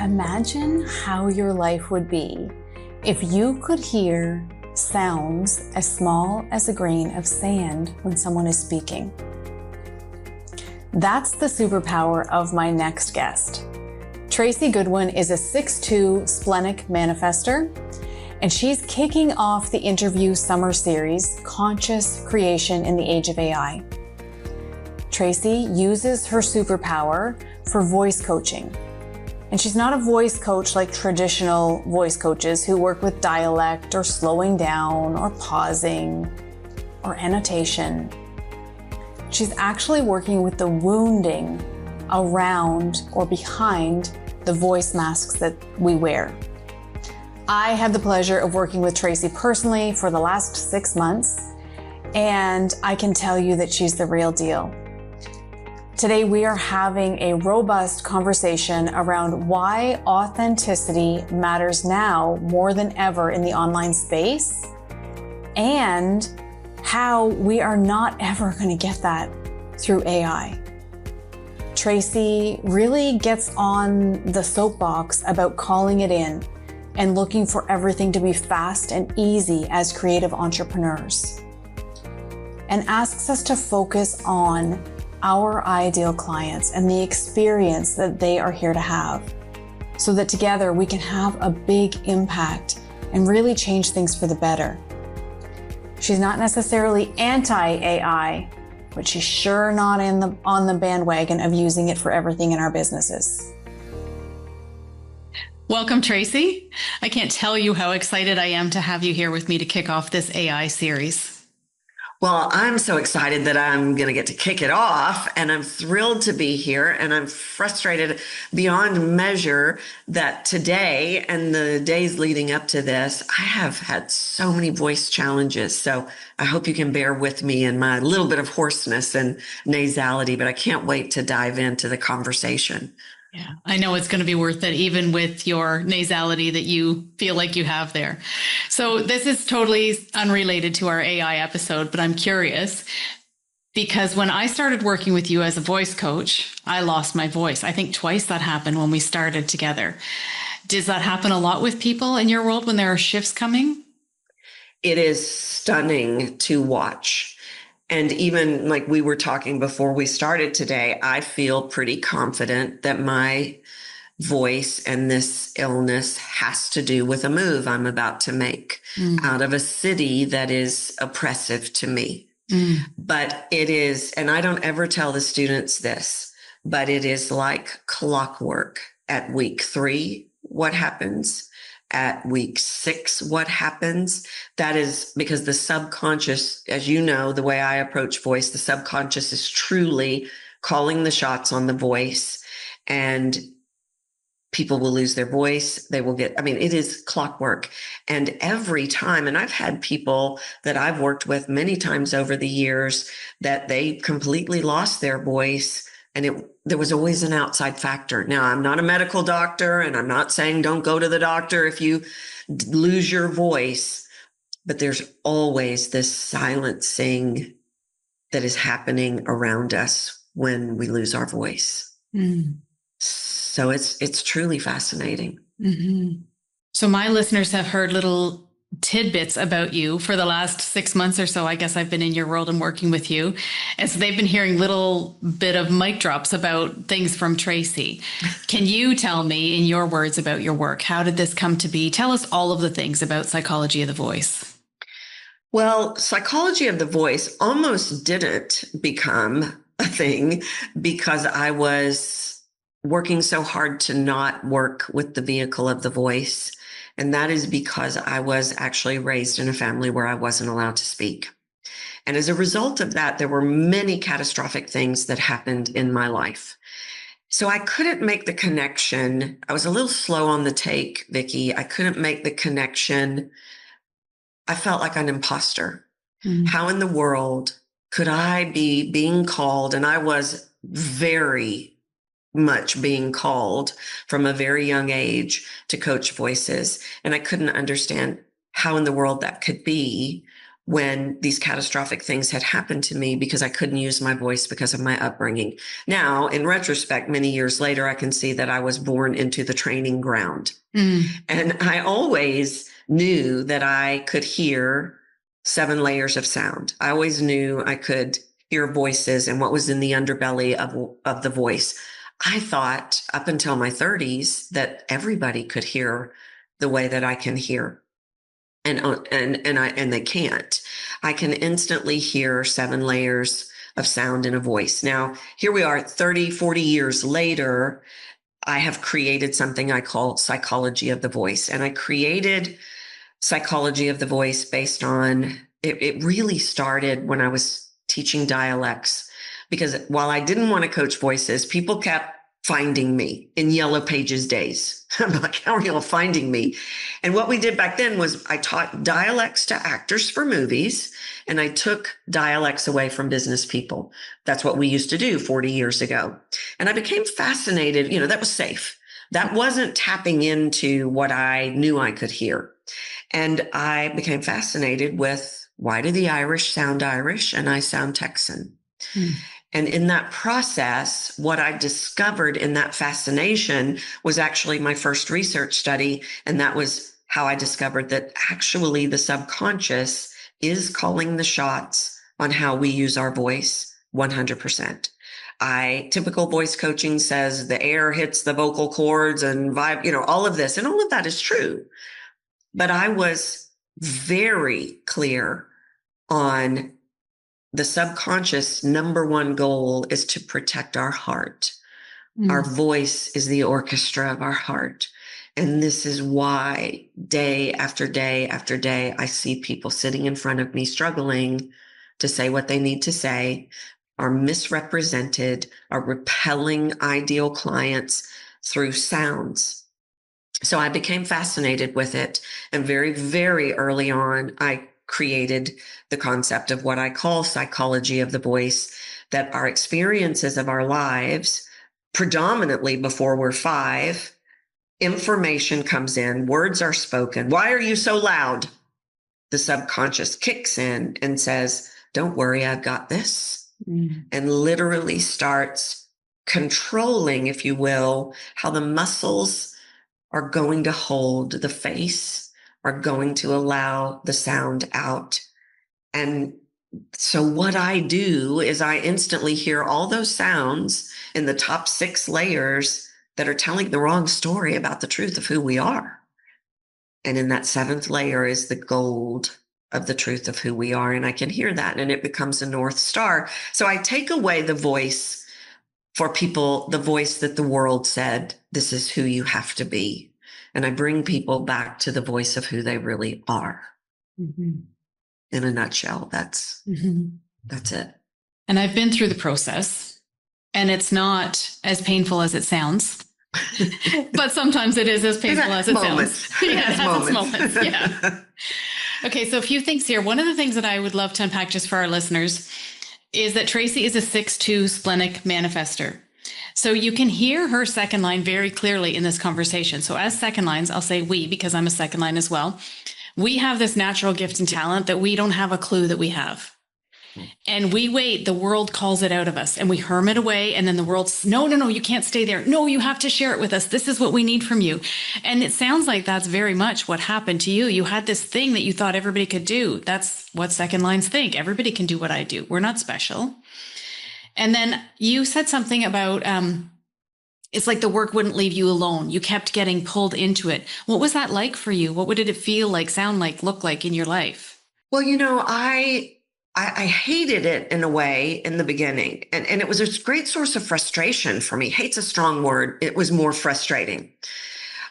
Imagine how your life would be if you could hear sounds as small as a grain of sand when someone is speaking. That's the superpower of my next guest. Tracy Goodwin is a 6'2" splenic manifester, and she's kicking off the interview summer series, Conscious Creation in the Age of AI. Tracy uses her superpower for voice coaching. And she's not a voice coach like traditional voice coaches who work with dialect or slowing down or pausing or annotation. She's actually working with the wounding around or behind the voice masks that we wear. I had the pleasure of working with Tracy personally for the last 6 months, and I can tell you that she's the real deal. Today, we are having a robust conversation around why authenticity matters now more than ever in the online space, and how we are not ever going to get that through AI. Tracy really gets on the soapbox about calling it in and looking for everything to be fast and easy as creative entrepreneurs, and asks us to focus on our ideal clients and the experience that they are here to have, so that together we can have a big impact and really change things for the better. She's not necessarily anti-AI, but she's sure not on the bandwagon of using it for everything in our businesses. Welcome, Tracy. I can't tell you how excited I am to have you here with me to kick off this AI series. Well, I'm so excited that I'm going to get to kick it off, and I'm thrilled to be here, and I'm frustrated beyond measure that today and the days leading up to this, I have had so many voice challenges. So I hope you can bear with me and my little bit of hoarseness and nasality, but I can't wait to dive into the conversation. Yeah, I know it's going to be worth it, even with your nasality that you feel like you have there. So this is totally unrelated to our AI episode, but I'm curious because when I started working with you as a voice coach, I lost my voice. I think twice that happened when we started together. Does that happen a lot with people in your world when there are shifts coming? It is stunning to watch. And even like we were talking before we started today, I feel pretty confident that my voice and this illness has to do with a move I'm about to make out of a city that is oppressive to me. But it is, and I don't ever tell the students this, but it is like clockwork. At week 3, what happens? At week 6, what happens? That is because the subconscious, as you know, the way I approach voice, the subconscious is truly calling the shots on the voice, and people will lose their voice. They will get, it is clockwork. And every time, and I've had people that I've worked with many times over the years that they completely lost their voice, and there was always an outside factor. Now, I'm not a medical doctor, and I'm not saying don't go to the doctor if you lose your voice, but there's always this silencing that is happening around us when we lose our voice. So it's truly fascinating. So my listeners have heard little tidbits about you for the last 6 months or so. I guess I've been in your world and working with you. And so they've been hearing little bit of mic drops about things from Tracy. Can you tell me in your words about your work? How did this come to be? Tell us all of the things about psychology of the voice. Well, psychology of the voice almost didn't become a thing because I was working so hard to not work with the vehicle of the voice. And that is because I was actually raised in a family where I wasn't allowed to speak. And as a result of that, there were many catastrophic things that happened in my life. So I couldn't make the connection. I was a little slow on the take, Vickie. I couldn't make the connection. I felt like an imposter. How in the world could I be being called? And I was very much being called from a very young age to coach voices. And I couldn't understand how in the world that could be when these catastrophic things had happened to me because I couldn't use my voice because of my upbringing. Now, in retrospect, many years later, I can see that I was born into the training ground. And I always knew that I could hear 7 layers of sound. I always knew I could hear voices and what was in the underbelly of the voice. I thought up until my 30s that everybody could hear the way that I can hear. And they can't. I can instantly hear 7 layers of sound in a voice. Now, here we are 30, 40 years later. I have created something I call psychology of the voice. And I created psychology of the voice based on it really started when I was teaching dialects, because while I didn't want to coach voices, people kept finding me in Yellow Pages days. I'm like, how are y'all finding me? And what we did back then was I taught dialects to actors for movies, and I took dialects away from business people. That's what we used to do 40 years ago. And I became fascinated. That was safe. That wasn't tapping into what I knew I could hear. And I became fascinated with, why do the Irish sound Irish and I sound Texan? And in that process, what I discovered in that fascination was actually my first research study. And that was how I discovered that actually the subconscious is calling the shots on how we use our voice 100%. Typical voice coaching says the air hits the vocal cords and vibe, all of this, and all of that is true. But I was very clear on the subconscious number one goal is to protect our heart. Our voice is the orchestra of our heart. And this is why day after day after day, I see people sitting in front of me struggling to say what they need to say, are misrepresented, are repelling ideal clients through sounds. So I became fascinated with it. And very, very early on, I created the concept of what I call psychology of the voice, that our experiences of our lives, predominantly before we're 5, information comes in, words are spoken. Why are you so loud? The subconscious kicks in and says, don't worry, I've got this. And literally starts controlling, if you will, how the muscles are going to hold the face, are going to allow the sound out. And so what I do is I instantly hear all those sounds in the top 6 layers that are telling the wrong story about the truth of who we are. And in that 7th layer is the gold of the truth of who we are. And I can hear that, and it becomes a North Star. So I take away the voice for people, the voice that the world said, this is who you have to be. And I bring people back to the voice of who they really are. In a nutshell, that's it. And I've been through the process, and it's not as painful as it sounds. But sometimes it is as painful as it sounds. Yeah, it has its moments. Yeah. Okay, so a few things here. One of the things that I would love to unpack just for our listeners is that Tracy is a 6'2" splenic manifester. So you can hear her second line very clearly in this conversation. So as second lines, I'll say we, because I'm a second line as well. We have this natural gift and talent that we don't have a clue that we have. And we wait, the world calls it out of us, and we hermit away. And then the world's, no, you can't stay there. No, you have to share it with us. This is what we need from you. And it sounds like that's very much what happened to you. You had this thing that you thought everybody could do. That's what second lines think. Everybody can do what I do. We're not special. And then you said something about, it's like the work wouldn't leave you alone. You kept getting pulled into it. What was that like for you? What did it feel like, sound like, look like in your life? Well, I hated it in a way in the beginning. And it was a great source of frustration for me. Hate's a strong word. It was more frustrating.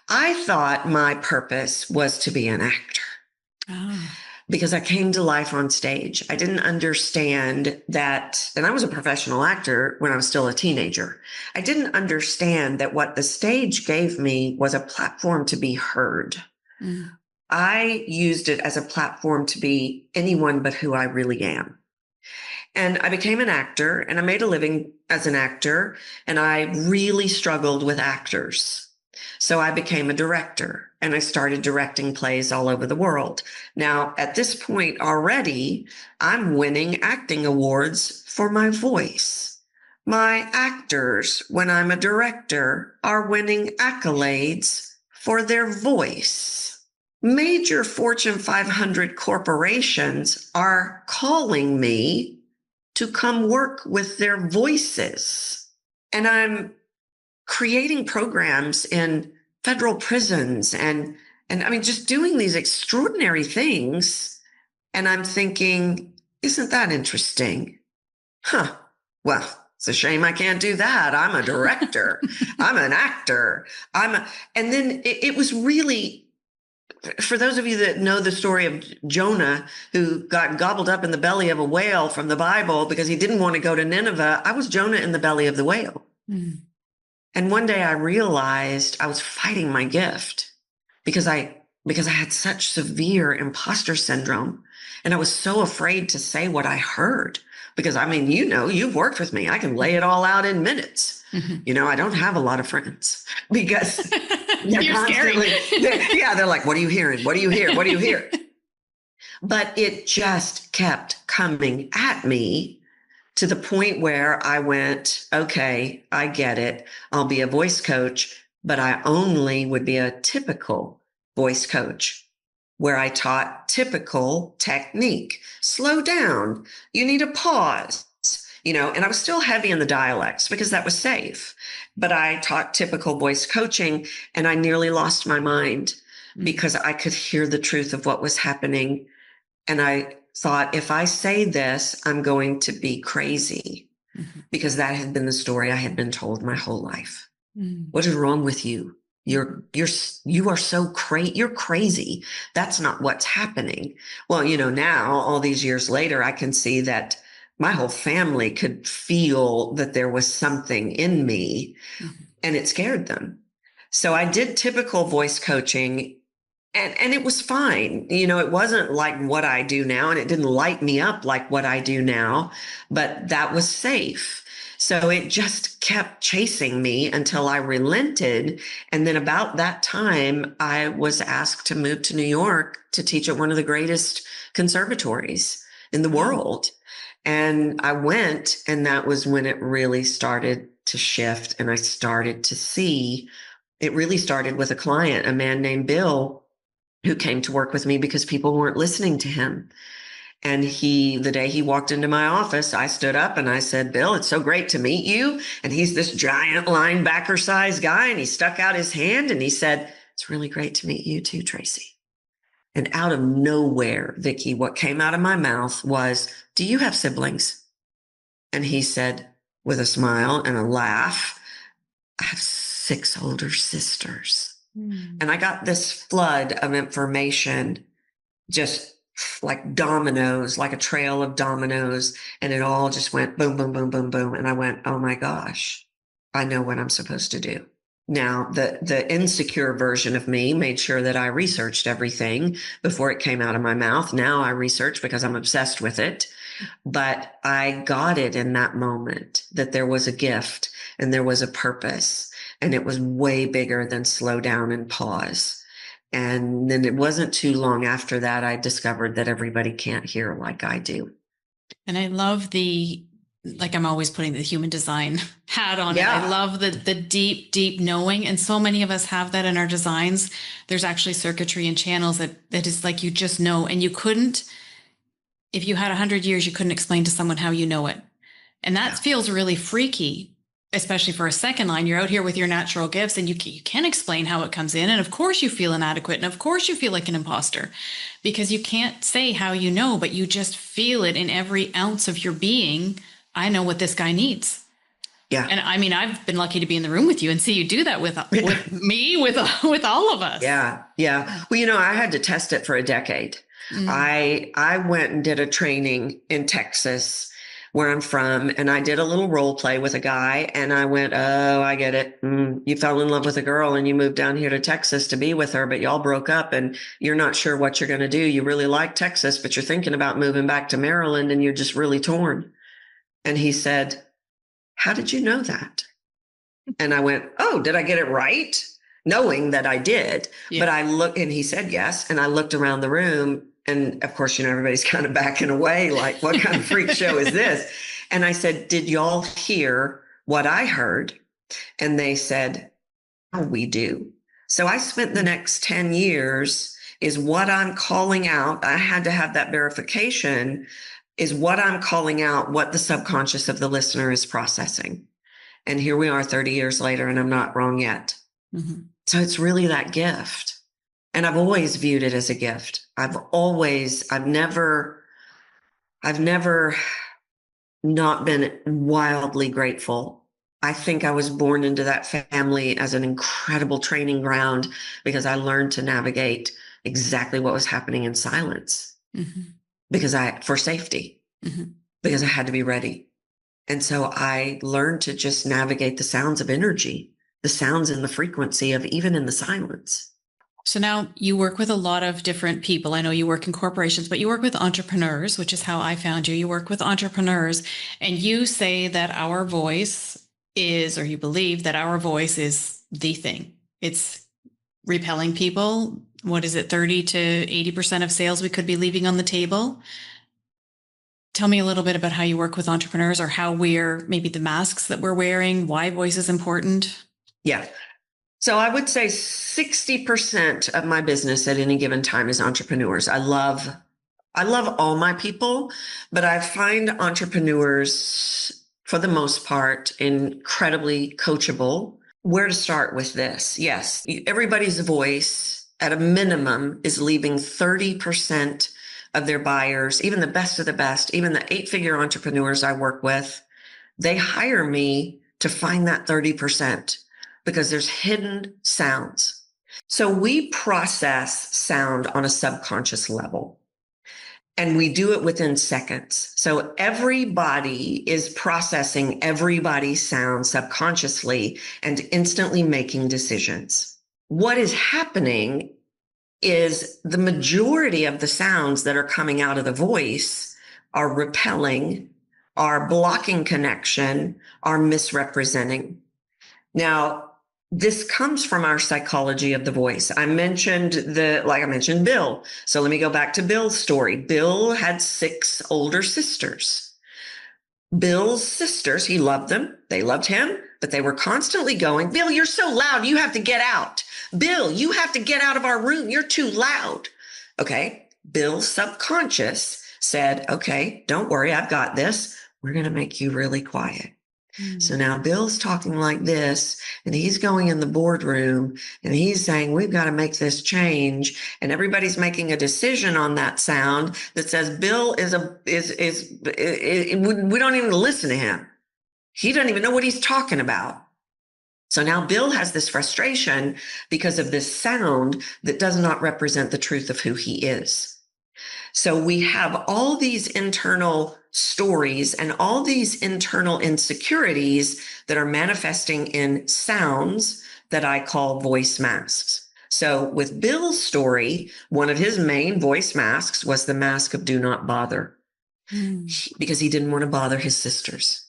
I thought my purpose was to be an actor. Because I came to life on stage. I didn't understand that, and I was a professional actor when I was still a teenager. I didn't understand that what the stage gave me was a platform to be heard. I used it as a platform to be anyone but who I really am. And I became an actor, and I made a living as an actor, and I really struggled with actors. So I became a director and I started directing plays all over the world. Now, at this point already, I'm winning acting awards for my voice. My actors, when I'm a director, are winning accolades for their voice. Major Fortune 500 corporations are calling me to come work with their voices. And I'm creating programs in federal prisons and I mean just doing these extraordinary things. And I'm thinking, isn't that interesting? Huh. Well, it's a shame I can't do that. I'm a director. I'm an actor. And then it was really, for those of you that know the story of Jonah, who got gobbled up in the belly of a whale from the Bible because he didn't want to go to Nineveh, I was Jonah in the belly of the whale. Mm. And one day I realized I was fighting my gift because I had such severe imposter syndrome. And I was so afraid to say what I heard because, I mean, you've worked with me. I can lay it all out in minutes. Mm-hmm. I don't have a lot of friends because you're scary. They're like, what are you hearing? What do you hear? What do you hear? But it just kept coming at me to the point where I went, okay, I get it. I'll be a voice coach, but I only would be a typical voice coach where I taught typical technique. Slow down. You need a pause, and I was still heavy in the dialects because that was safe. But I taught typical voice coaching and I nearly lost my mind because I could hear the truth of what was happening. And I thought, if I say this, I'm going to be crazy because that had been the story I had been told my whole life. What is wrong with you? You are so crazy. You're crazy. That's not what's happening. Well, now all these years later, I can see that my whole family could feel that there was something in me and it scared them. So I did typical voice coaching. And it was fine. It wasn't like what I do now, and it didn't light me up like what I do now, but that was safe. So it just kept chasing me until I relented. And then about that time, I was asked to move to New York to teach at one of the greatest conservatories in the world. And I went, and that was when it really started to shift. And I started to see, it really started with a client, a man named Bill, who came to work with me because people weren't listening to him. And the day he walked into my office, I stood up and I said, Bill, it's so great to meet you. And he's this giant linebacker size guy. And he stuck out his hand and he said, it's really great to meet you too, Tracy. And out of nowhere, Vickie, what came out of my mouth was, do you have siblings? And he said, with a smile and a laugh, I have 6 older sisters. And I got this flood of information, just like dominoes, like a trail of dominoes. And it all just went boom, boom, boom, boom, boom. And I went, oh my gosh, I know what I'm supposed to do. Now, the insecure version of me made sure that I researched everything before it came out of my mouth. Now I research because I'm obsessed with it. But I got it in that moment that there was a gift and there was a purpose. And it was way bigger than slow down and pause. And then it wasn't too long after that, I discovered that everybody can't hear like I do. And I love I'm always putting the human design hat on it. I love the deep, deep knowing. And so many of us have that in our designs. There's actually circuitry and channels that is like, you just know, and you couldn't, if you had 100 years, you couldn't explain to someone how you know it. And that feels really freaky. Especially for a second line, you're out here with your natural gifts and you can't explain how it comes in. And of course you feel inadequate. And of course you feel like an imposter because you can't say how you know, but you just feel it in every ounce of your being. I know what this guy needs. Yeah. And I mean, I've been lucky to be in the room with you and see you do that with me, with all of us. Yeah. Yeah. Well, I had to test it for a decade. I went and did a training in Texas where I'm from. And I did a little role play with a guy and I went, oh, I get it. You fell in love with a girl and you moved down here to Texas to be with her, but y'all broke up and you're not sure what you're going to do. You really like Texas, but you're thinking about moving back to Maryland and you're just really torn. And he said, how did you know that? And I went, oh, did I get it right? knowing that I did. Yeah. But I looked and he said yes. And I looked around the room and of course, everybody's kind of backing away like, what kind of freak show is this? And I said, did y'all hear what I heard? And they said, oh, we do. So I spent the next 10 years is what I'm calling out. I had to have that verification is what I'm calling out, what the subconscious of the listener is processing. And here we are 30 years later, and I'm not wrong yet. Mm-hmm. So it's really that gift. And I've always viewed it as a gift. I've never not been wildly grateful. I think I was born into that family as an incredible training ground because I learned to navigate exactly what was happening in silence for safety, because I had to be ready. And so I learned to just navigate the sounds of energy, the sounds and the frequency of even in the silence. So now you work with a lot of different people. I know you work in corporations, but you work with entrepreneurs, which is how I found you. You work with entrepreneurs, and you say that our voice is, or you believe that our voice is the thing. It's repelling people. What is it? 30 to 80% of sales we could be leaving on the table. Tell me a little bit about how you work with entrepreneurs, or how maybe the masks that we're wearing, why voice is important. Yeah. So I would say 60% of my business at any given time is entrepreneurs. I love all my people, but I find entrepreneurs, for the most part, incredibly coachable. Where to start with this? Yes, everybody's voice at a minimum is leaving 30% of their buyers, even the best of the best, even the 8-figure entrepreneurs I work with, they hire me to find that 30%. Because there's hidden sounds. So we process sound on a subconscious level, and we do it within seconds. So everybody is processing everybody's sound subconsciously and instantly making decisions. What is happening is the majority of the sounds that are coming out of the voice are repelling, are blocking connection, are misrepresenting. Now, this comes from our psychology of the voice. I mentioned Bill. So let me go back to Bill's story. Bill had 6 older sisters. Bill's sisters, he loved them. They loved him, but they were constantly going, Bill, you're so loud. You have to get out. Bill, you have to get out of our room. You're too loud. Okay. Bill's subconscious said, okay, don't worry. I've got this. We're going to make you really quiet. So now Bill's talking like this, and he's going in the boardroom and he's saying, we've got to make this change. And everybody's making a decision on that sound that says Bill we don't even listen to him. He doesn't even know what he's talking about. So now Bill has this frustration because of this sound that does not represent the truth of who he is. So we have all these internal stories and all these internal insecurities that are manifesting in sounds that I call voice masks. So with Bill's story, one of his main voice masks was the mask of do not bother, because he didn't want to bother his sisters.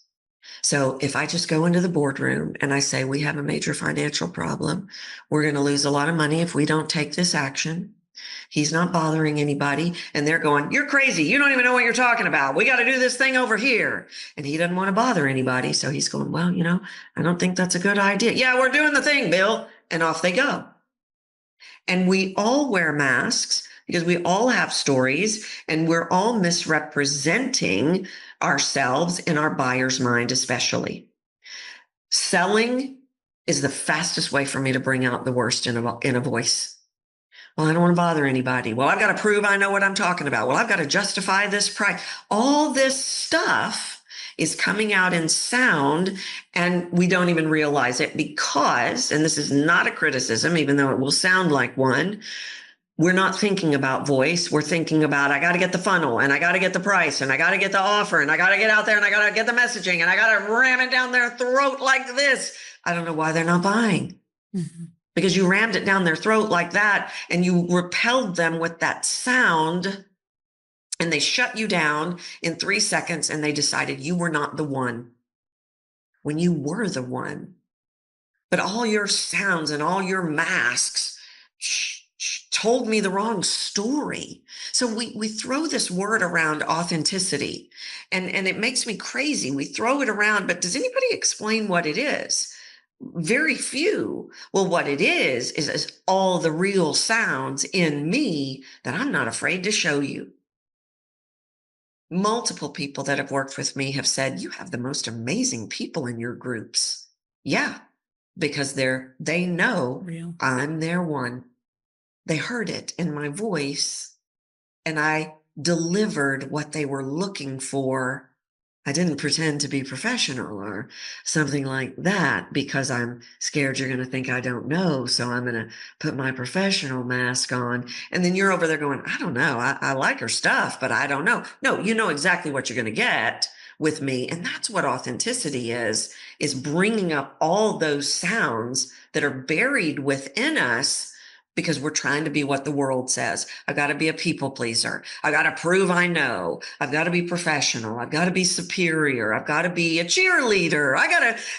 So if I just go into the boardroom and I say, we have a major financial problem, we're going to lose a lot of money if we don't take this action. He's not bothering anybody. And they're going, you're crazy. You don't even know what you're talking about. We got to do this thing over here. And he doesn't want to bother anybody. So he's going, well, I don't think that's a good idea. Yeah, we're doing the thing, Bill. And off they go. And we all wear masks because we all have stories, and we're all misrepresenting ourselves in our buyer's mind, especially. Selling is the fastest way for me to bring out the worst in a voice. Well, I don't want to bother anybody. Well, I've got to prove I know what I'm talking about. Well, I've got to justify this price. All this stuff is coming out in sound, and we don't even realize it because, and this is not a criticism, even though it will sound like one, we're not thinking about voice. We're thinking about, I got to get the funnel, and I got to get the price, and I got to get the offer, and I got to get out there, and I got to get the messaging, and I got to ram it down their throat like this. I don't know why they're not buying. Because you rammed it down their throat like that, and you repelled them with that sound, and they shut you down in 3 seconds, and they decided you were not the one when you were the one. but all your sounds and all your masks told me the wrong story. So we throw this word around, authenticity, and it makes me crazy. We throw it around, but does anybody explain what it is? Very few. Well, what it is all the real sounds in me that I'm not afraid to show you. Multiple people that have worked with me have said, you have the most amazing people in your groups. Yeah, because they know Real. I'm their one. They heard it in my voice, and I delivered what they were looking for. I didn't pretend to be professional or something like that because I'm scared you're going to think I don't know. So I'm going to put my professional mask on. And then you're over there going, I don't know. I like her stuff, but I don't know. No, you know exactly what you're going to get with me. And that's what authenticity is bringing up all those sounds that are buried within us because we're trying to be what the world says. I've got to be a people pleaser. I got to prove I know. I've got to be professional. I've got to be superior. I've got to be a cheerleader.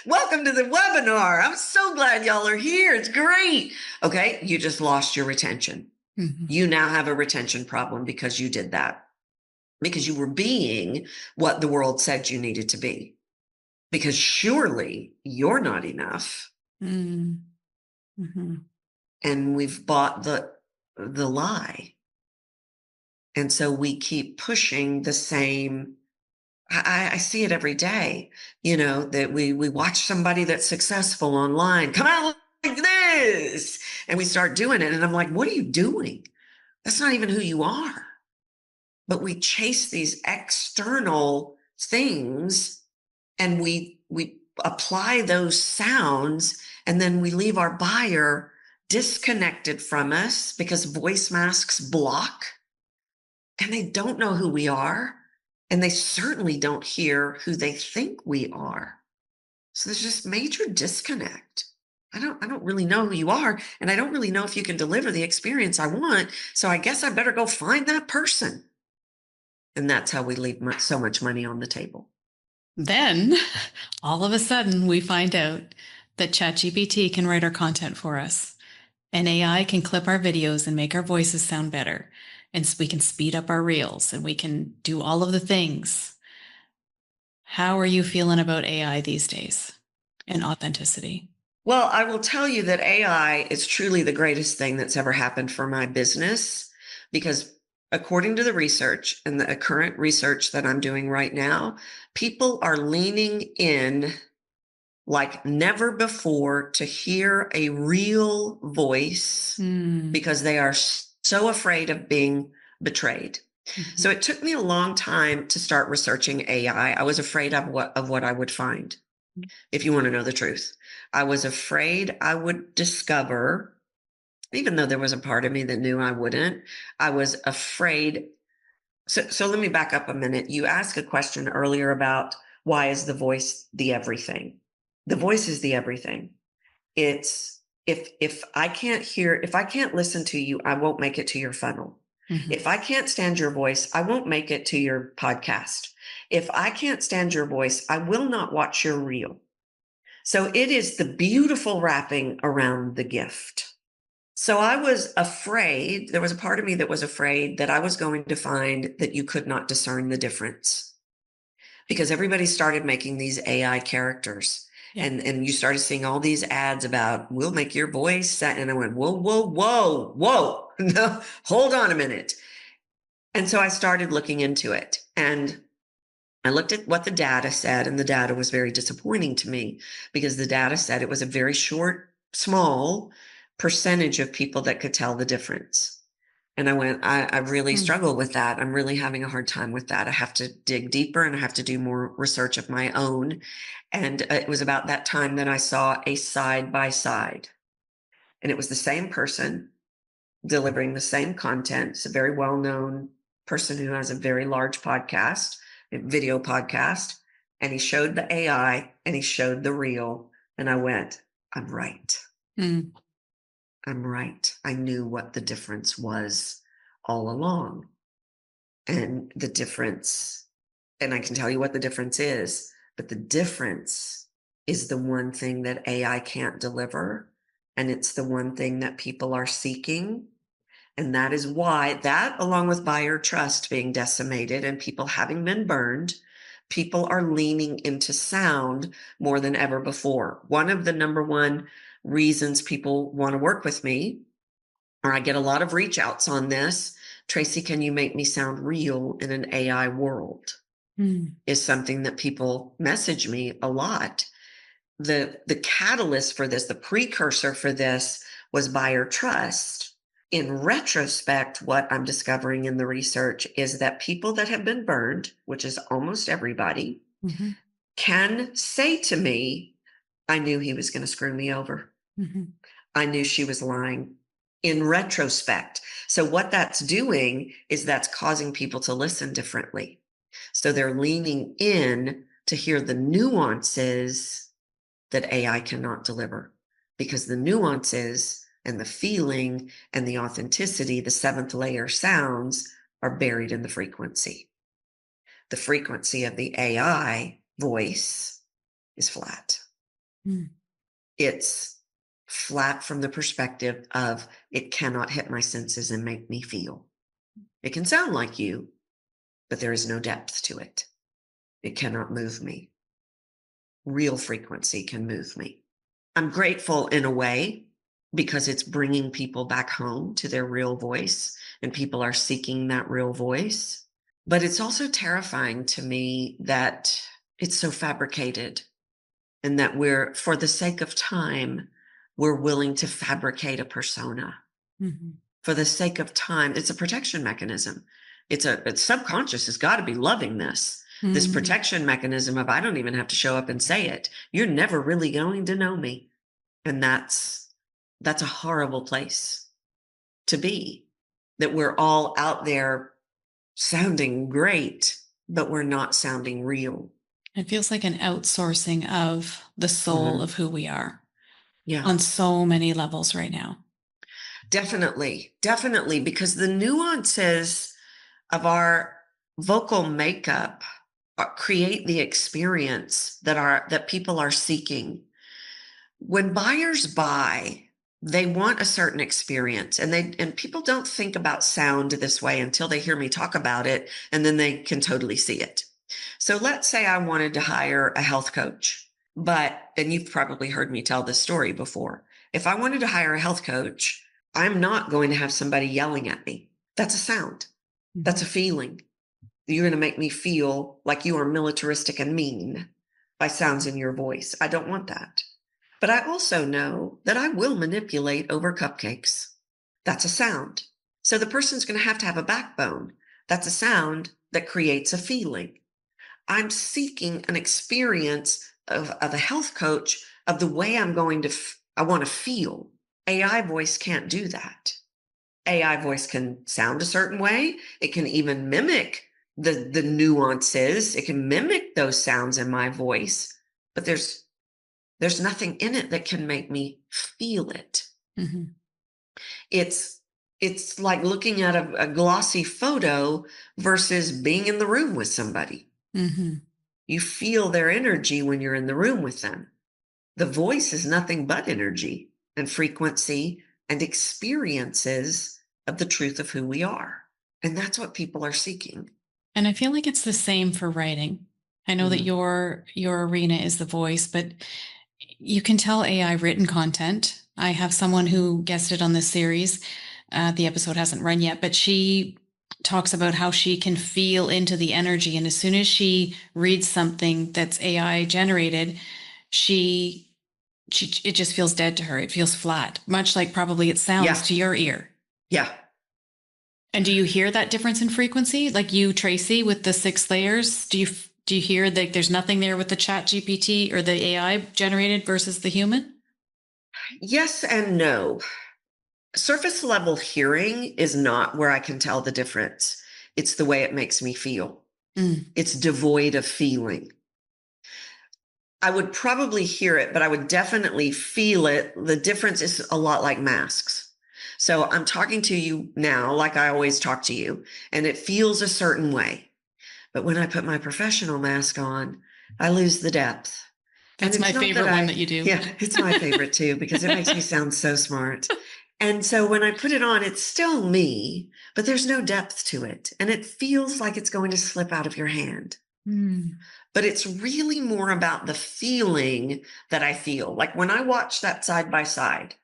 Welcome to the webinar. I'm so glad y'all are here. It's great. Okay. You just lost your retention. Mm-hmm. You now have a retention problem because you did that, because you were being what the world said you needed to be, because surely you're not enough. Mm-hmm. And we've bought the lie. And so we keep pushing the same. I see it every day, that we watch somebody that's successful online, come out like this, and we start doing it. And I'm like, what are you doing? That's not even who you are. But we chase these external things, and we apply those sounds, and then we leave our buyer disconnected from us because voice masks block, and they don't know who we are, and they certainly don't hear who they think we are. So there's just major disconnect. I don't really know who you are, and I don't really know if you can deliver the experience I want. So I guess I better go find that person. And that's how we leave so much money on the table. Then, all of a sudden, we find out that ChatGPT can write our content for us. And AI can clip our videos and make our voices sound better. And we can speed up our reels and we can do all of the things. How are you feeling about AI these days and authenticity? Well, I will tell you that AI is truly the greatest thing that's ever happened for my business, because according to the research and the current research that I'm doing right now, people are leaning in like never before to hear a real voice because they are so afraid of being betrayed. Mm-hmm. So it took me a long time to start researching AI. I was afraid of what I would find. If you want to know the truth, I was afraid I would discover, even though there was a part of me that knew I wouldn't, I was afraid. So let me back up a minute. You asked a question earlier about why is the voice the everything? The voice is the everything. It's if I can't listen to you, I won't make it to your funnel. Mm-hmm. If I can't stand your voice, I won't make it to your podcast. If I can't stand your voice, I will not watch your reel. So it is the beautiful wrapping around the gift. So I was afraid, there was a part of me that was afraid that I was going to find that you could not discern the difference, because everybody started making these AI characters. Yeah. And you started seeing all these ads about, we'll make your voice. And I went, whoa. No, hold on a minute. And so I started looking into it, and I looked at what the data said, and the data was very disappointing to me, because the data said it was a very small percentage of people that could tell the difference. And I went, I really struggle with that. I'm really having a hard time with that. I have to dig deeper, and I have to do more research of my own. And it was about that time that I saw a side by side, and it was the same person delivering the same content. It's a very well-known person who has a very large podcast, a video podcast. And he showed the AI and he showed the real. And I went, I'm right. I'm right. I knew what the difference was all along. And the difference, and I can tell you what the difference is, but the difference is the one thing that AI can't deliver. And it's the one thing that people are seeking. And that is why that, along with buyer trust being decimated and people having been burned, people are leaning into sound more than ever before. One of the number one reasons people want to work with me, or I get a lot of reach outs on this, Tracy, can you make me sound real in an AI world? Is something that people message me a lot. The catalyst for this, the precursor for this, was buyer trust. In retrospect, what I'm discovering in the research is that people that have been burned, which is almost everybody, can say to me, I knew he was going to screw me over. I knew she was lying, in retrospect. So what that's doing is that's causing people to listen differently. So they're leaning in to hear the nuances that AI cannot deliver, because the nuances and the feeling and the authenticity, the seventh layer sounds, are buried in the frequency. The frequency of the AI voice is flat. It's flat from the perspective of it cannot hit my senses and make me feel. It can sound like you, but there is no depth to it. It cannot move me. Real frequency can move me. I'm grateful in a way because it's bringing people back home to their real voice, and people are seeking that real voice. But it's also terrifying to me that it's so fabricated, and that we're, for the sake of time, we're willing to fabricate a persona. For the sake of time. It's a protection mechanism. It's subconscious has got to be loving this. This protection mechanism of, I don't even have to show up and say it. You're never really going to know me. And that's a horrible place to be, that we're all out there sounding great, but we're not sounding real. It feels like an outsourcing of the soul of who we are. Yeah. On so many levels right now. Definitely, because the nuances of our vocal makeup create the experience that people are seeking. When buyers buy, they want a certain experience, and people don't think about sound this way until they hear me talk about it, and then they can totally see it. So let's say I wanted to hire a health coach, and you've probably heard me tell this story before. If I wanted to hire a health coach, I'm not going to have somebody yelling at me. That's a sound. That's a feeling. You're going to make me feel like you are militaristic and mean by sounds in your voice. I don't want that. But I also know that I will manipulate over cupcakes. That's a sound. So the person's going to have a backbone. That's a sound that creates a feeling. I'm seeking an experience of a health coach, of the way I'm going to, I want to feel. AI voice can't do that. AI voice can sound a certain way. It can even mimic the nuances. It can mimic those sounds in my voice, but there's nothing in it that can make me feel it. It's like looking at a glossy photo versus being in the room with somebody. You feel their energy when you're in the room with them. The voice is nothing but energy and frequency and experiences of the truth of who we are. And that's what people are seeking. And I feel like it's the same for writing. I know that your arena is the voice, but you can tell AI written content. I have someone who guested on this series. The episode hasn't run yet, but she talks about how she can feel into the energy. And as soon as she reads something that's AI generated, it just feels dead to her. It feels flat, much like probably it sounds to your ear. Yeah. And do you hear that difference in frequency? Like you, Tracy, with the 6 layers, do you hear that there's nothing there with the chat GPT or the AI generated versus the human? Yes and no. Surface level hearing is not where I can tell the difference. It's the way it makes me feel. It's devoid of feeling. I would probably hear it, but I would definitely feel it. The difference is a lot like masks. So I'm talking to you now like I always talk to you, and it feels a certain way. But when I put my professional mask on, I lose the depth. That's my favorite one that you do. Yeah, it's my favorite too, because it makes me sound so smart. And so when I put it on, it's still me, but there's no depth to it. And it feels like it's going to slip out of your hand. But it's really more about the feeling that I feel. Like when I watched that side by side,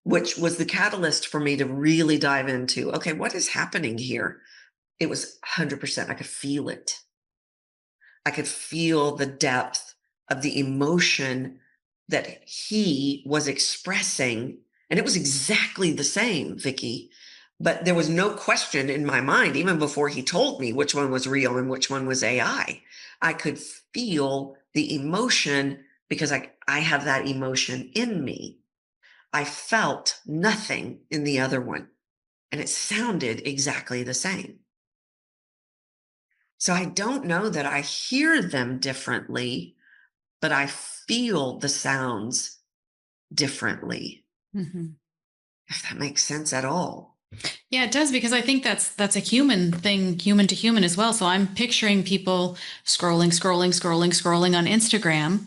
which was the catalyst for me to really dive into, okay, what is happening here? It was 100%. I could feel it. I could feel the depth of the emotion that he was expressing. And it was exactly the same, Vickie. But there was no question in my mind, even before he told me which one was real and which one was AI. I could feel the emotion because I have that emotion in me. I felt nothing in the other one, and it sounded exactly the same. So I don't know that I hear them differently, but I feel the sounds differently. If that makes sense at all. Yeah, it does, because I think that's a human thing, human to human as well. So I'm picturing people scrolling on Instagram.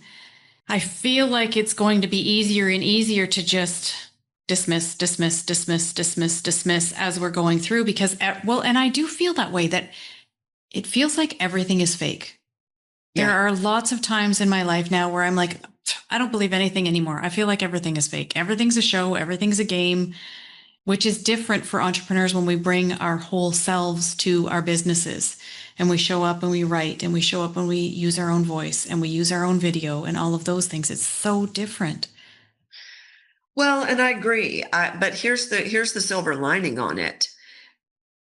I feel like it's going to be easier and easier to just dismiss as we're going through, because well, and I do feel that way, that it feels like everything is fake. There Yeah. are lots of times in my life now where I'm like, I don't believe anything anymore. I feel like everything is fake. Everything's a show, everything's a game, which is different for entrepreneurs when we bring our whole selves to our businesses and we show up and we write and we show up and we use our own voice and we use our own video and all of those things. It's so different. Well, and I agree. But here's the silver lining on it.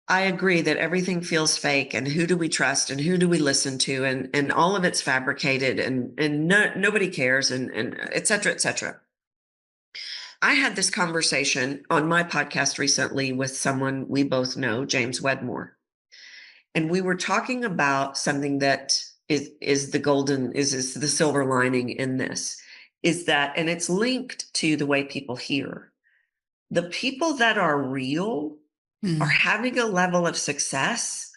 I agree that everything feels fake, and who do we trust and who do we listen to, and all of it's fabricated, and nobody cares, and et cetera, et cetera. I had this conversation on my podcast recently with someone we both know, James Wedmore. And we were talking about something that is the silver lining in this, is that, and it's linked to the way people hear. The people that are real are having a level of success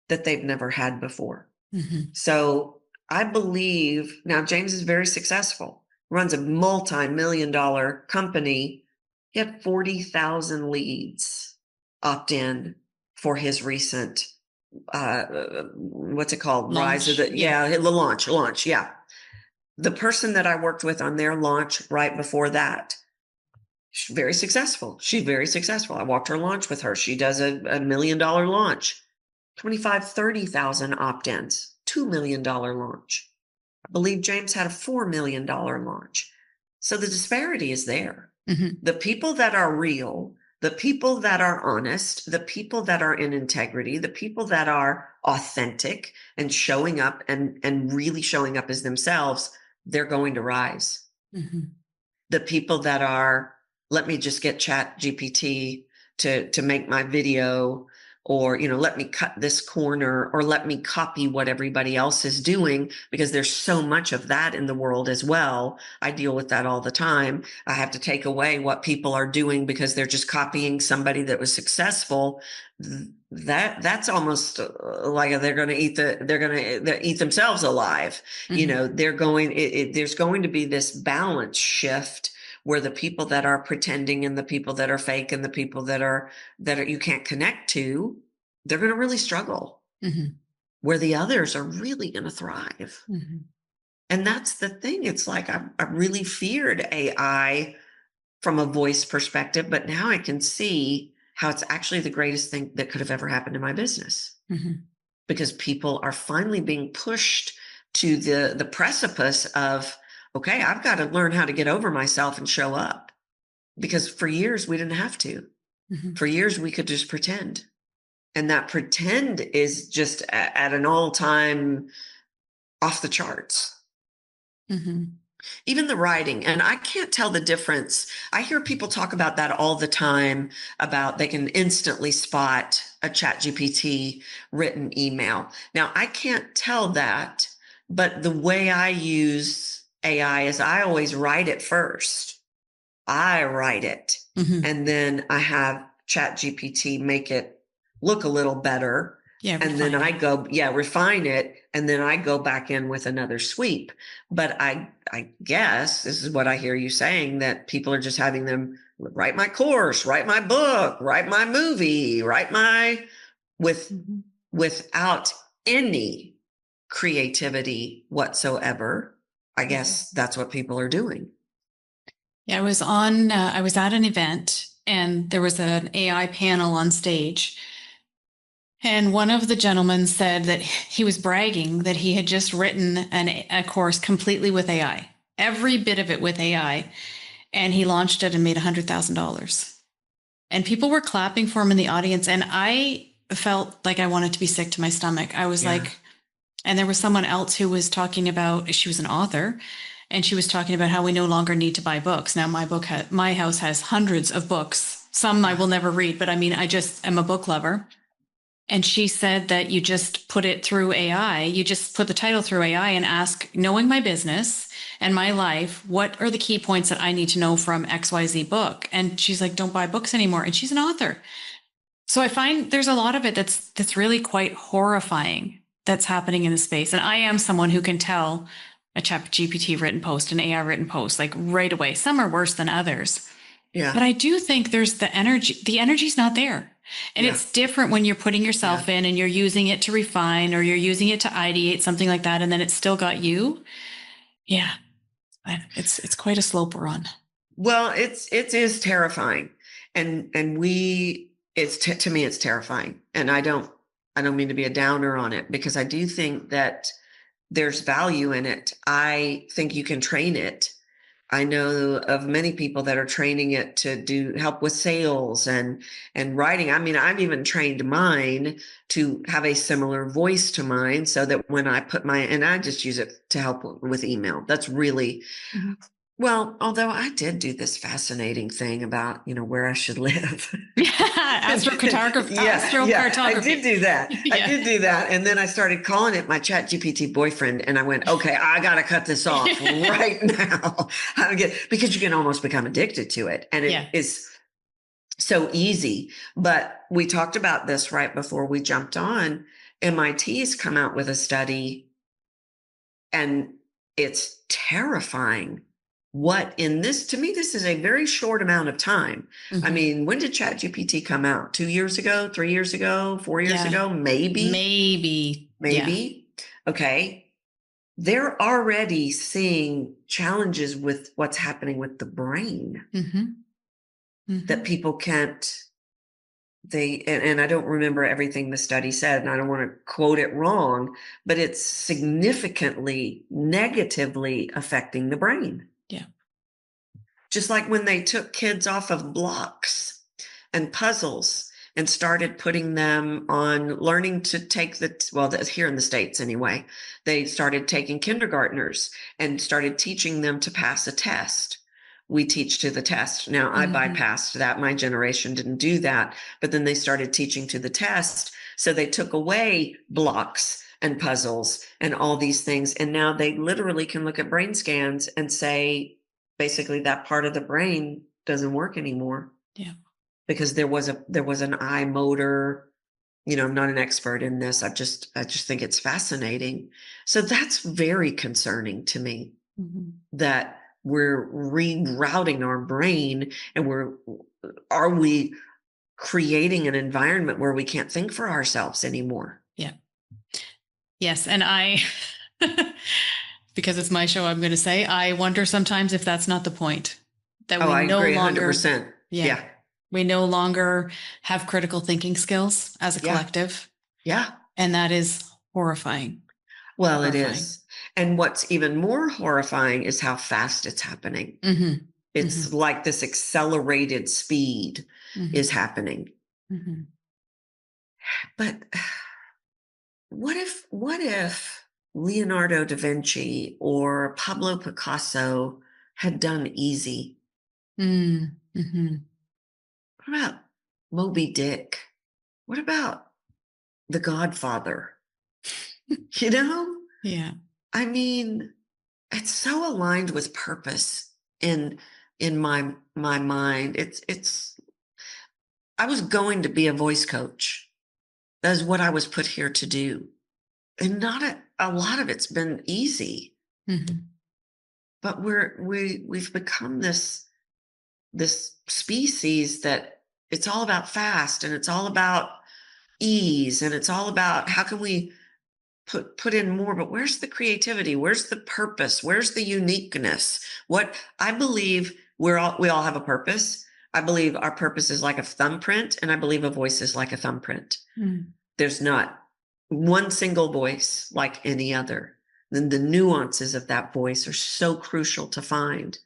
that they've never had before. So I believe now James is very successful, runs a multi-million-dollar company. He had 40,000 leads opt in for his recent what's it called? Launch. Rise of the the launch. Yeah. The person that I worked with on their launch right before that, she's very successful. She's very successful. I walked her launch with her. She does a $1 million launch, 25, 30,000 opt-ins, $2 million launch. I believe James had a $4 million launch. So the disparity is there. The people that are real, the people that are honest, the people that are in integrity, the people that are authentic and showing up and really showing up as themselves, they're going to rise. The people that are, let me just get Chat GPT to make my video, or let me cut this corner, or let me copy what everybody else is doing, because there's so much of that in the world as well. I deal with that all the time. I have to take away what people are doing because they're just copying somebody that was successful. That's almost like they're going to eat themselves alive. They're going, there's going to be this balance shift where the people that are pretending and the people that are fake and the people that are you can't connect to, they're going to really struggle. Where the others are really going to thrive. And that's the thing. It's like I really feared AI from a voice perspective, but now I can see how it's actually the greatest thing that could have ever happened to my business. Because people are finally being pushed to the precipice of, okay, I've got to learn how to get over myself and show up. Because for years we didn't have to. For years we could just pretend. And that pretend is just at an all-time off the charts. Even the writing, and I can't tell the difference. I hear people talk about that all the time, about they can instantly spot a Chat GPT written email. Now, I can't tell that, but the way I use AI is I always write it first. I write it, and then I have Chat GPT make it look a little better. Yeah, And then refine I it. go, refine it. And then I go back in with another sweep. But I guess this is what I hear you saying, that people are just having them write my course, write my book, write my movie, write my, without any creativity whatsoever. I guess that's what people are doing. Yeah, I was at an event and there was an AI panel on stage. And one of the gentlemen said that he was bragging that he had just written a course completely with AI, every bit of it with AI. And he launched it and made $100,000. And people were clapping for him in the audience. And I felt like I wanted to be sick to my stomach. I was like, and there was someone else who was talking about, she was an author, and she was talking about how we no longer need to buy books. Now, my house has hundreds of books. Some I will never read, but I mean, I just am a book lover. And she said that you just put it through AI. You just put the title through AI and ask, knowing my business and my life, what are the key points that I need to know from XYZ book? And she's like, don't buy books anymore. And she's an author. So I find there's a lot of it that's really quite horrifying that's happening in the space. And I am someone who can tell a ChatGPT written post, an AI written post, like right away. Some are worse than others. Yeah. But I do think there's the energy. The energy's not there. And it's different when you're putting yourself in and you're using it to refine or you're using it to ideate, something like that, and then it's still got you. Yeah. It's quite a slope we're on. Well, it is terrifying. And to me, it's terrifying. And I don't mean to be a downer on it, because I do think that there's value in it. I think you can train it. I know of many people that are training it to do help with sales and writing. I mean, I've even trained mine to have a similar voice to mine, so that when I put and I just use it to help with email. That's really, well, although I did do this fascinating thing about, where I should live. Astrocartography. I did do that. I did do that. And then I started calling it my ChatGPT boyfriend. And I went, okay, I got to cut this off right now. Because you can almost become addicted to it. And it is so easy. But we talked about this right before we jumped on. MIT's come out with a study, and it's terrifying. To me, this is a very short amount of time. I mean, when did ChatGPT come out? 2 years ago, 3 years ago, 4 years ago? Maybe. Okay. They're already seeing challenges with what's happening with the brain that people can't, and I don't remember everything the study said, and I don't want to quote it wrong, but it's significantly negatively affecting the brain. Yeah. Just like when they took kids off of blocks and puzzles and started putting them on learning to take here in the States anyway, they started taking kindergartners and started teaching them to pass a test. We teach to the test. Now, I bypassed that. My generation didn't do that. But then they started teaching to the test. So they took away blocks and puzzles and all these things. And now they literally can look at brain scans and say, basically, that part of the brain doesn't work anymore. Yeah. Because there was an eye motor. I'm not an expert in this. I just think it's fascinating. So that's very concerning to me, that we're rerouting our brain, and are we creating an environment where we can't think for ourselves anymore? Yeah. Yes. And because it's my show, I'm going to say, I wonder sometimes if that's not the point. That we I no agree longer, 100%. Yeah. We no longer have critical thinking skills as a collective. Yeah. And that is horrifying. Well, it is. And what's even more horrifying is how fast it's happening. It's like this accelerated speed is happening. But what if Leonardo da Vinci or Pablo Picasso had done easy? What about Moby Dick? What about The Godfather? Yeah. I mean, it's so aligned with purpose in my mind. I was going to be a voice coach. as what I was put here to do. And not a lot of it's been easy, but we've become this species that it's all about fast, and it's all about ease, and it's all about how can we put in more. But where's the creativity? Where's the purpose? Where's the uniqueness? What I believe, we all have a purpose. I believe our purpose is like a thumbprint, and I believe a voice is like a thumbprint. There's not one single voice like any other. Then the nuances of that voice are so crucial to find.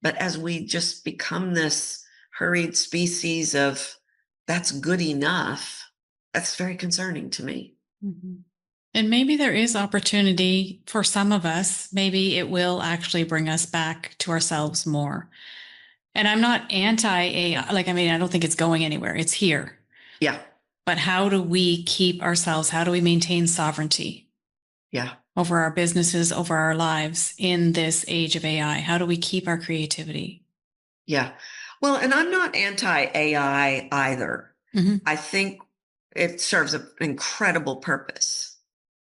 But as we just become this hurried species of that's good enough, that's very concerning to me. And maybe there is opportunity for some of us. Maybe it will actually bring us back to ourselves more. And I'm not anti-AI. Like, I mean, I don't think it's going anywhere. It's here. Yeah. But how do we keep ourselves? How do we maintain sovereignty? Yeah. Over our businesses, over our lives in this age of AI? How do we keep our creativity? Yeah. Well, and I'm not anti-AI either. I think it serves an incredible purpose.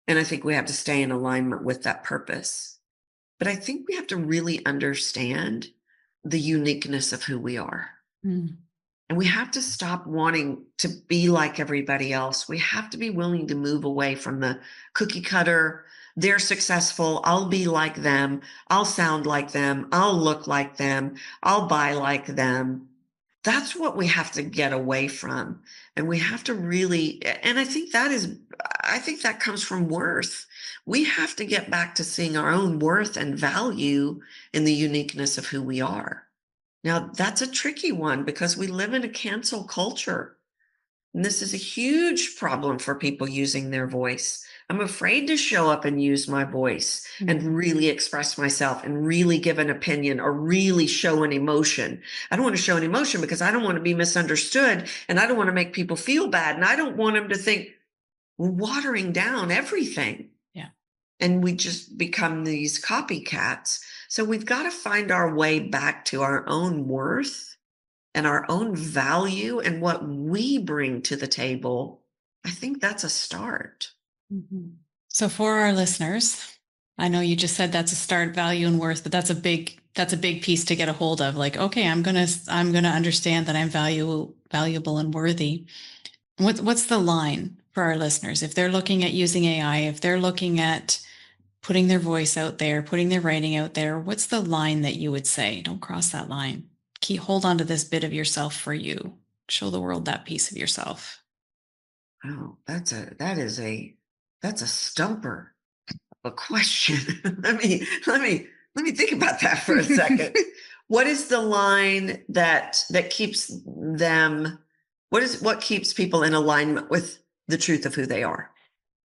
And I think we have to stay in alignment with that purpose. But I think we have to really understand the uniqueness of who we are. And we have to stop wanting to be like everybody else. We have to be willing to move away from the cookie cutter. They're successful. I'll be like them. I'll sound like them. I'll look like them. I'll buy like them. That's what we have to get away from. And we have to really, and I think that comes from worth. We have to get back to seeing our own worth and value in the uniqueness of who we are. Now, that's a tricky one because we live in a cancel culture. And this is a huge problem for people using their voice. I'm afraid to show up and use my voice and really express myself and really give an opinion or really show an emotion. I don't want to show an emotion because I don't want to be misunderstood, and I don't want to make people feel bad, and I don't want them to think we're watering down everything. Yeah. And we just become these copycats. So we've got to find our way back to our own worth and our own value and what we bring to the table. I think that's a start. So for our listeners, I know you just said that's a start, value and worth, but that's a big piece to get a hold of. Like, okay, I'm gonna understand that I'm valuable and worthy. What's the line for our listeners if they're looking at using AI, if they're looking at putting their voice out there, putting their writing out there? What's the line that you would say? Don't cross that line. Hold on to this bit of yourself for you. Show the world that piece of yourself. Oh, that's a stumper of a question. let me think about that for a second. What is the line that keeps them? What keeps people in alignment with the truth of who they are?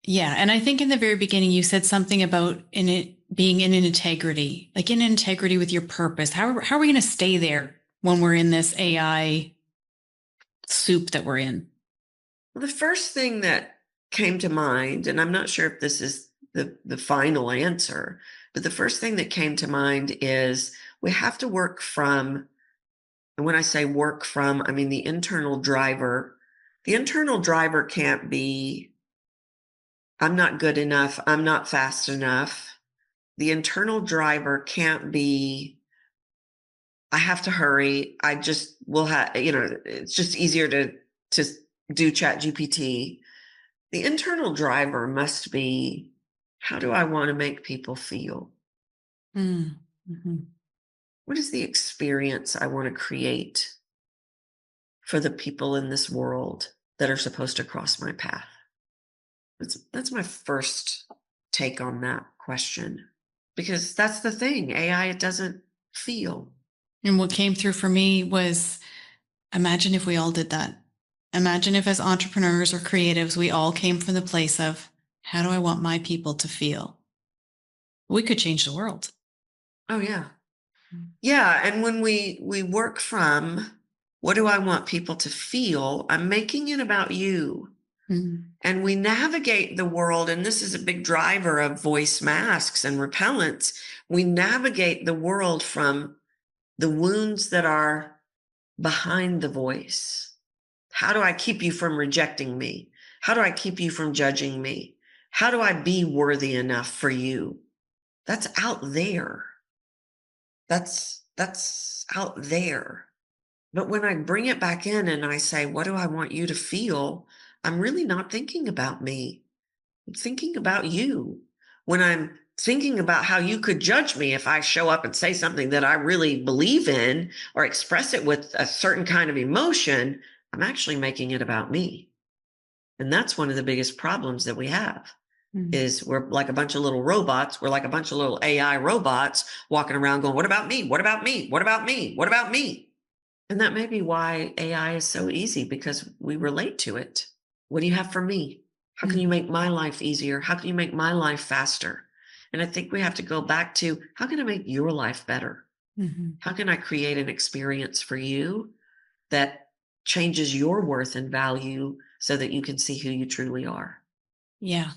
Yeah. And I think in the very beginning, you said something about being in integrity, like in integrity with your purpose. How are we going to stay there when we're in this AI soup that we're in? Well, the first thing that came to mind, and I'm not sure if this is the final answer, but the first thing that came to mind is we have to work from, and when I say work from, I mean the internal driver. The internal driver can't be, I'm not good enough, I'm not fast enough. The internal driver can't be, I have to hurry. I just will have, it's just easier to do Chat GPT. The internal driver must be, how do I want to make people feel? What is the experience I want to create for the people in this world that are supposed to cross my path? That's my first take on that question, because that's the thing. AI, it doesn't feel. And what came through for me was, imagine if we all did that. Imagine if as entrepreneurs or creatives, we all came from the place of, how do I want my people to feel? We could change the world. Oh, yeah. Yeah. And when we work from, what do I want people to feel? I'm making it about you. And we navigate the world, and this is a big driver of voice masks and repellents. We navigate the world from the wounds that are behind the voice. How do I keep you from rejecting me? How do I keep you from judging me? How do I be worthy enough for you? That's out there. That's out there. But when I bring it back in and I say, what do I want you to feel? I'm really not thinking about me. I'm thinking about you. When I'm thinking about how you could judge me if I show up and say something that I really believe in or express it with a certain kind of emotion, I'm actually making it about me. And that's one of the biggest problems that we have. Is we're like a bunch of little robots. We're like a bunch of little AI robots walking around going, what about me? What about me? What about me? What about me? And that may be why AI is so easy, because we relate to it. What do you have for me? How can you make my life easier? How can you make my life faster? And I think we have to go back to, how can I make your life better? Mm-hmm. How can I create an experience for you that changes your worth and value so that you can see who you truly are? Yeah.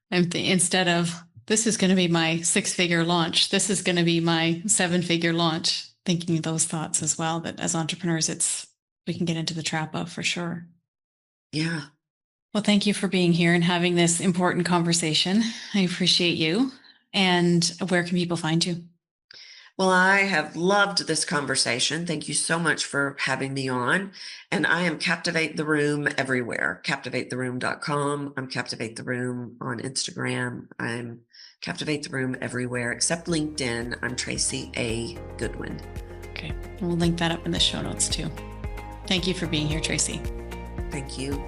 Instead of, this is going to be my 6-figure launch, this is going to be my 7-figure launch, thinking those thoughts as well, that as entrepreneurs, we can get into the trap of, for sure. Yeah. Well, thank you for being here and having this important conversation. I appreciate you. And where can people find you? Well, I have loved this conversation. Thank you so much for having me on. And I am Captivate the Room everywhere. CaptivateTheRoom.com. I'm Captivate the Room on Instagram. I'm Captivate the Room everywhere except LinkedIn. I'm Tracy A. Goodwin. Okay. We'll link that up in the show notes too. Thank you for being here, Tracy. Thank you.